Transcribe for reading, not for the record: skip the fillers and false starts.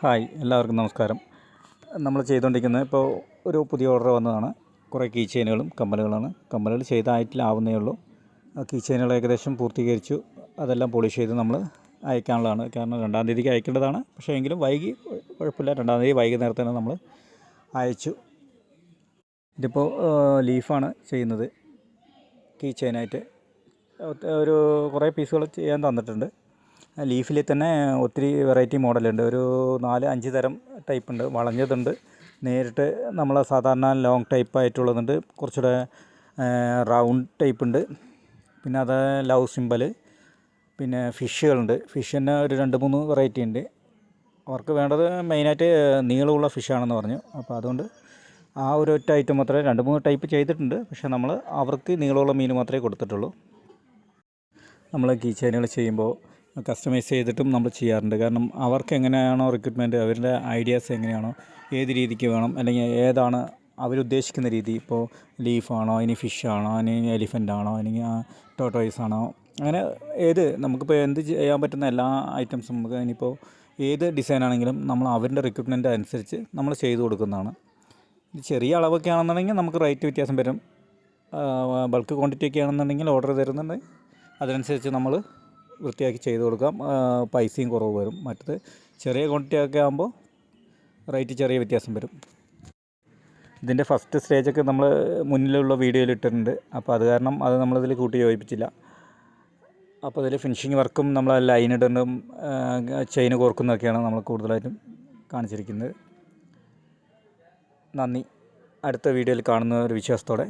Hi, എല്ലാവർക്കും നമസ്കാരം. നമ്മൾ ചെയ്തുകൊണ്ടിരിക്കുന്നത് ഇപ്പോൾ ഒരു പുതിയ ഓർഡർ വന്നതാണ്. കുറേ കീ ചെയിനുകളും കമ്മലുകളാണ്. കമ്മലുകൾ ചെയ്തായിട്ടില്ലാവുന്നേ ഉള്ളൂ. കീ ചെയിനുകൾ ഏകദേശം പൂർത്തീകരിച്ചു. അതെല്ലാം പോളിഷ് ചെയ്ത് നമ്മൾ അയക്കാനുള്ളതാണ്. കാരണം 2-ാം തീയതിക്ക് അയക്കേണ്ടതാണ്. പക്ഷേ എങ്കിലും വൈകി കുഴപ്പമില്ല. 2-ാം തീയതി വൈകുന്നേരത്തിന് നമ്മൾ അയച്ചു. ഇതിപ്പോൾ ലീഫാണ് ചെയ്യുന്നത്. കീ ചെയിനായിട്ട് ഒരു കുറേ പീസുകൾ ചെയ്യാൻ തന്നിട്ടുണ്ട്. ലീഫിൽ തന്നെ ഒത്തിരി വെറൈറ്റി മോഡലുണ്ട്. ഒരു 4-5 തരം ടൈപ്പ് ഉണ്ട്. വളഞ്ഞതുണ്ട്, നേരിട്ട് നമ്മൾ സാധാരണ ലോങ് ടൈപ്പ് ആയിട്ടുള്ളതുണ്ട്, കുറച്ചുകൂടെ റൗണ്ട് ടൈപ്പ് ഉണ്ട്, പിന്നെ അത് ലവ് സിമ്പൽ, പിന്നെ ഫിഷുകളുണ്ട്. ഫിഷ് തന്നെ ഒരു 2-3 വെറൈറ്റി ഉണ്ട്. അവർക്ക് വേണ്ടത് മെയിനായിട്ട് നീളമുള്ള ഫിഷാണെന്ന് പറഞ്ഞു. അപ്പോൾ അതുകൊണ്ട് ആ ഒരു ഒറ്റ ഐറ്റം മാത്രമേ 2-3 ടൈപ്പ് ചെയ്തിട്ടുണ്ട്. പക്ഷേ നമ്മൾ അവർക്ക് നീളമുള്ള മീൻ മാത്രമേ കൊടുത്തിട്ടുള്ളൂ. നമ്മൾ കീ ചെയിനുകൾ ചെയ്യുമ്പോൾ കസ്റ്റമൈസ് ചെയ്തിട്ടും നമ്മൾ ചെയ്യാറുണ്ട്. കാരണം അവർക്ക് എങ്ങനെയാണോ റിക്രൂട്ട്മെൻറ്റ്, അവരുടെ ഐഡിയാസ് എങ്ങനെയാണോ, ഏത് രീതിക്ക് വേണം, അല്ലെങ്കിൽ ഏതാണ് അവരുദ്ദേശിക്കുന്ന രീതി, ഇപ്പോൾ ലീഫാണോ, ഇനി ഫിഷാണോ, ഇനി എലിഫൻ്റാണോ, അല്ലെങ്കിൽ ടോട്ടോയ്സ് ആണോ, അങ്ങനെ നമുക്കിപ്പോൾ എന്ത് ചെയ്യാൻ പറ്റുന്ന എല്ലാ ഐറ്റംസും നമുക്ക് ഇനിയിപ്പോൾ ഏത് ഡിസൈനാണെങ്കിലും നമ്മൾ അവരുടെ റിക്രൂട്ട്മെൻറ്റ് അനുസരിച്ച് നമ്മൾ ചെയ്തു കൊടുക്കുന്നതാണ്. ചെറിയ അളവൊക്കെ ആണെന്നുണ്ടെങ്കിൽ നമുക്ക് റേറ്റ് വ്യത്യാസം വരും. ബൾക്ക് ക്വാണ്ടിറ്റി ഒക്കെ ആണെന്നുണ്ടെങ്കിൽ ഓർഡർ തരുന്നുണ്ട്, അതിനനുസരിച്ച് നമ്മൾ വൃത്തിയാക്കി ചെയ്ത് കൊടുക്കാം. പൈസയും കുറവ് വരും. മറ്റത് ചെറിയ ക്വാണ്ടിറ്റി ഒക്കെ ആകുമ്പോൾ റേറ്റ് ചെറിയ വ്യത്യാസം വരും. ഇതിൻ്റെ ഫസ്റ്റ് സ്റ്റേജൊക്കെ നമ്മൾ മുന്നിലുള്ള വീഡിയോയിൽ ഇട്ടിട്ടുണ്ട്. അപ്പോൾ അത് കാരണം അത് നമ്മളിതിൽ കൂട്ടി യോജിപ്പിച്ചില്ല. അപ്പോൾ ഇതിൽ ഫിനിഷിങ് വർക്കും നമ്മൾ ലൈൻ ഇടുന്നതും ചെയിൻ കോർക്കുന്നതൊക്കെയാണ് നമ്മൾ കൂടുതലായിട്ടും കാണിച്ചിരിക്കുന്നത്. നന്ദി. അടുത്ത വീഡിയോയിൽ കാണുന്ന ഒരു വിശ്വാസത്തോടെ.